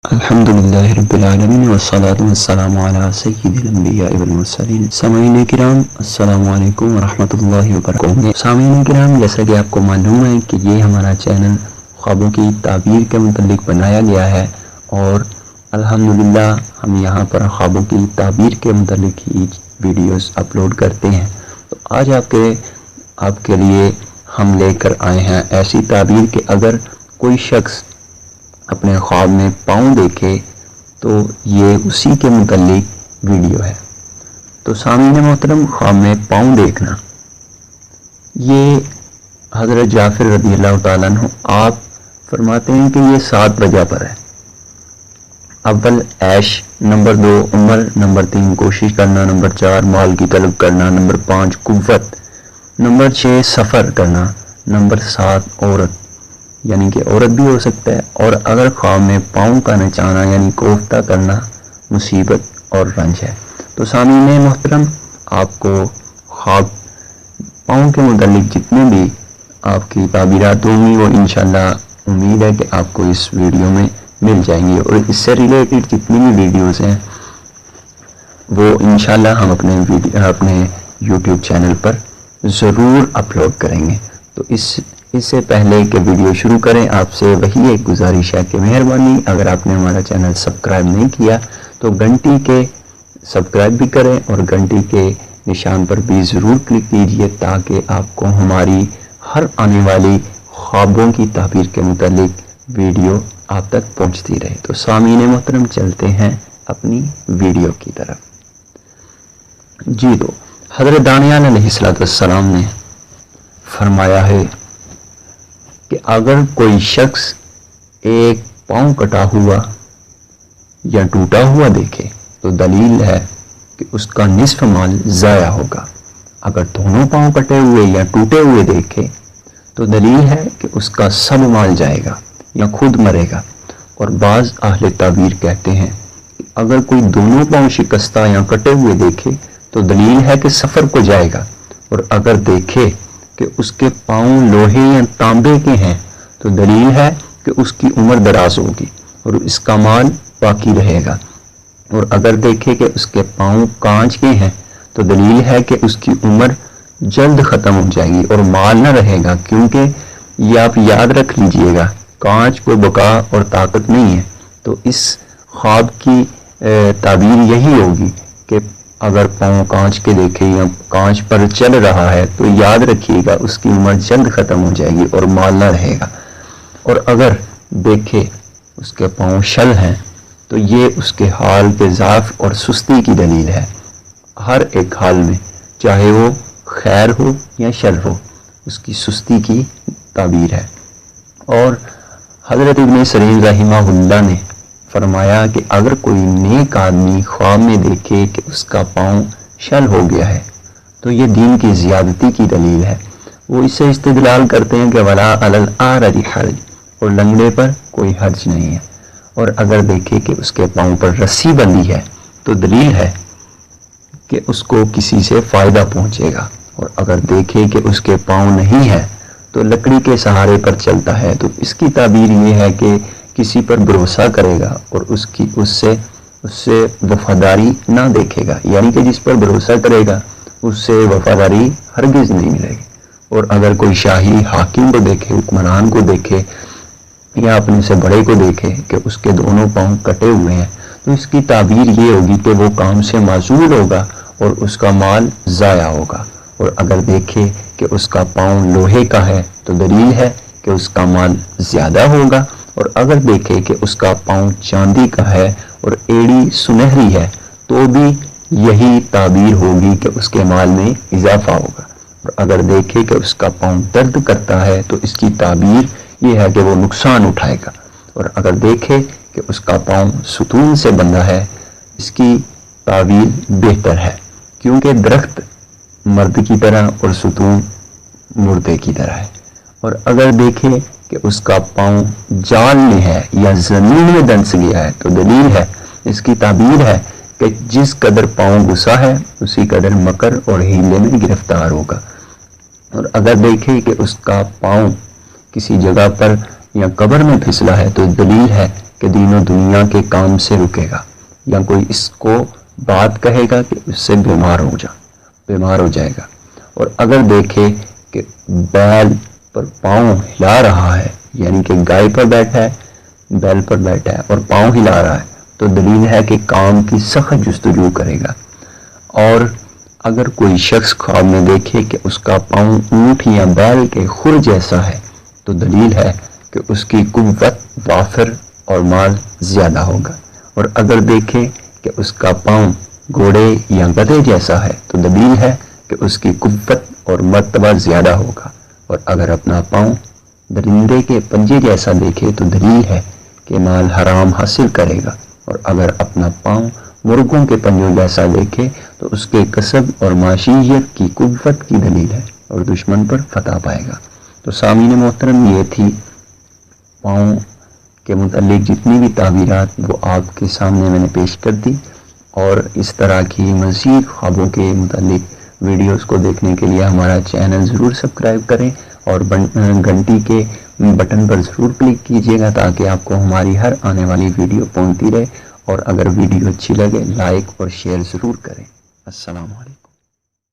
الحمدللہ رب العالمین والصلاة والسلام علی سید الانبیاء والمرسلین۔ سامعین کرام السلام علیکم ورحمۃ اللہ وبرکاتہ۔ سامعین کرام، جیسا کہ آپ کو معلوم ہے کہ یہ ہمارا چینل خوابوں کی تعبیر کے متعلق بنایا گیا ہے اور الحمدللہ ہم یہاں پر خوابوں کی تعبیر کے متعلق ہی ویڈیوز اپلوڈ کرتے ہیں۔ تو آج آپ کے لیے ہم لے کر آئے ہیں ایسی تعبیر کہ اگر کوئی شخص اپنے خواب میں پاؤں دیکھے تو یہ اسی کے متعلق ویڈیو ہے۔ تو سامعین محترم، خواب میں پاؤں دیکھنا یہ حضرت جعفر رضی اللہ تعالیٰ عنہ آپ فرماتے ہیں کہ یہ 7 وجہ پر ہے۔ اول عیش، نمبر 2 عمر، نمبر 3 کوشش کرنا، نمبر 4 مال کی طلب کرنا، نمبر 5 قوت، نمبر 6 سفر کرنا، نمبر 7 عورت، یعنی کہ عورت بھی ہو سکتا ہے، اور اگر خواب میں پاؤں کا نچانا یعنی کوفتہ کرنا مصیبت اور رنج ہے۔ تو سامعین محترم، آپ کو خواب پاؤں کے متعلق جتنے بھی آپ کی تعبیرات ہوں گی وہ انشاءاللہ امید ہے کہ آپ کو اس ویڈیو میں مل جائیں گی، اور اس سے ریلیٹڈ جتنی بھی ویڈیوز ہیں وہ انشاءاللہ ہم اپنے یوٹیوب چینل پر ضرور اپلوڈ کریں گے۔ تو اس سے پہلے کہ ویڈیو شروع کریں، آپ سے وہی ایک گزارش ہے کہ مہربانی اگر آپ نے ہمارا چینل سبسکرائب نہیں کیا تو گھنٹی کے سبسکرائب بھی کریں اور گھنٹی کے نشان پر بھی ضرور کلک کیجئے تاکہ آپ کو ہماری ہر آنے والی خوابوں کی تعبیر کے متعلق ویڈیو آپ تک پہنچتی رہے۔ تو سامعین محترم، چلتے ہیں اپنی ویڈیو کی طرف۔ جی، تو حضرت دانیال علیہ السلام نے فرمایا ہے کہ اگر کوئی شخص ایک پاؤں کٹا ہوا یا ٹوٹا ہوا دیکھے تو دلیل ہے کہ اس کا نصف مال ضائع ہوگا۔ اگر دونوں پاؤں کٹے ہوئے یا ٹوٹے ہوئے دیکھے تو دلیل ہے کہ اس کا سب مال جائے گا یا خود مرے گا۔ اور بعض اہل تعبیر کہتے ہیں کہ اگر کوئی دونوں پاؤں شکستہ یا کٹے ہوئے دیکھے تو دلیل ہے کہ سفر کو جائے گا، اور اگر دیکھے کہ اس کے پاؤں لوہے یا تانبے کے ہیں تو دلیل ہے کہ اس کی عمر دراز ہوگی اور اس کا مال باقی رہے گا، اور اگر دیکھے کہ اس کے پاؤں کانچ کے ہیں تو دلیل ہے کہ اس کی عمر جلد ختم ہو جائے گی اور مال نہ رہے گا، کیونکہ یہ آپ یاد رکھ لیجئے گا کانچ کو بقا اور طاقت نہیں ہے۔ تو اس خواب کی تعبیر یہی ہوگی کہ اگر پاؤں کانچ کے دیکھے یا کانچ پر چل رہا ہے تو یاد رکھیے گا اس کی عمر جلد ختم ہو جائے گی اور مال نہ رہے گا، اور اگر دیکھے اس کے پاؤں شل ہیں تو یہ اس کے حال کے ضعف اور سستی کی دلیل ہے۔ ہر ایک حال میں چاہے وہ خیر ہو یا شر ہو اس کی سستی کی تعبیر ہے۔ اور حضرت ابن سیرین رحمہ اللہ نے فرمایا کہ اگر کوئی نیک آدمی خواب میں دیکھے کہ اس کا پاؤں شل ہو گیا ہے تو یہ دین کی زیادتی کی دلیل ہے۔ وہ اس سے استدلال کرتے ہیں کہ ولا علی الأعرج حرج، اور لنگڑے پر کوئی حرج نہیں ہے، اور اگر دیکھے کہ اس کے پاؤں پر رسی بندھی ہے تو دلیل ہے کہ اس کو کسی سے فائدہ پہنچے گا، اور اگر دیکھے کہ اس کے پاؤں نہیں ہے تو لکڑی کے سہارے پر چلتا ہے تو اس کی تعبیر یہ ہے کہ کسی پر بھروسہ کرے گا اور اس سے وفاداری نہ دیکھے گا، یعنی کہ جس پر بھروسہ کرے گا اس سے وفاداری ہرگز نہیں ملے گی۔ اور اگر کوئی شاہی حاکم کو دیکھے، حکمران کو دیکھے یا اپنے سے بڑے کو دیکھے کہ اس کے دونوں پاؤں کٹے ہوئے ہیں تو اس کی تعبیر یہ ہوگی کہ وہ کام سے معزول ہوگا اور اس کا مال ضائع ہوگا، اور اگر دیکھے کہ اس کا پاؤں لوہے کا ہے تو دلیل ہے کہ اس کا مال زیادہ ہوگا، اور اگر دیکھے کہ اس کا پاؤں چاندی کا ہے اور ایڑی سنہری ہے تو بھی یہی تعبیر ہوگی کہ اس کے مال میں اضافہ ہوگا، اور اگر دیکھے کہ اس کا پاؤں درد کرتا ہے تو اس کی تعبیر یہ ہے کہ وہ نقصان اٹھائے گا، اور اگر دیکھے کہ اس کا پاؤں ستون سے بندھا ہے اس کی تعبیر بہتر ہے، کیونکہ درخت مرد کی طرح اور ستون مردے کی طرح ہے، اور اگر دیکھے کہ اس کا پاؤں جال میں ہے یا زمین میں دنس گیا ہے تو دلیل ہے، اس کی تعبیر ہے کہ جس قدر پاؤں گھسا ہے اسی قدر مکر اور ہیلے میں گرفتار ہوگا، اور اگر دیکھے کہ اس کا پاؤں کسی جگہ پر یا قبر میں پھسلا ہے تو دلیل ہے کہ دین و دنیا کے کام سے رکے گا، یا کوئی اس کو بات کہے گا کہ اس سے بیمار ہو جائے گا۔ اور اگر دیکھے کہ بیل پر پاؤں ہلا رہا ہے، یعنی کہ گائے پر بیٹھا ہے، بیل پر بیٹھا ہے اور پاؤں ہلا رہا ہے، تو دلیل ہے کہ کام کی سخت جستجو کرے گا۔ اور اگر کوئی شخص خواب میں دیکھے کہ اس کا پاؤں اونٹ یا بیل کے خر جیسا ہے، تو دلیل ہے کہ اس کی قوت وافر اور مال زیادہ ہوگا۔ اور اگر دیکھے کہ اس کا پاؤں گھوڑے یا گدھے جیسا ہے، تو دلیل ہے کہ اس کی قوت اور مرتبہ زیادہ ہوگا۔ اور اگر اپنا پاؤں درندے کے پنجے جیسا دیکھے تو دلیل ہے کہ مال حرام حاصل کرے گا۔ اور اگر اپنا پاؤں مرغوں کے پنجوں جیسا دیکھے تو اس کے کسب اور معیشت کی قوت کی دلیل ہے اور دشمن پر فتح پائے گا۔ تو سامعین محترم، یہ تھی پاؤں کے متعلق جتنی بھی تعبیرات وہ آپ کے سامنے میں نے پیش کر دی۔ اور اس طرح کی مزید خوابوں کے متعلق ویڈیوز کو دیکھنے کے لیے ہمارا چینل ضرور سبسکرائب کریں اور گھنٹی کے بٹن پر ضرور کلک کیجیے گا تاکہ آپ کو ہماری ہر آنے والی ویڈیو پہنچتی رہے۔ اور اگر ویڈیو اچھی لگے لائک اور شیئر ضرور کریں۔ السلام علیکم۔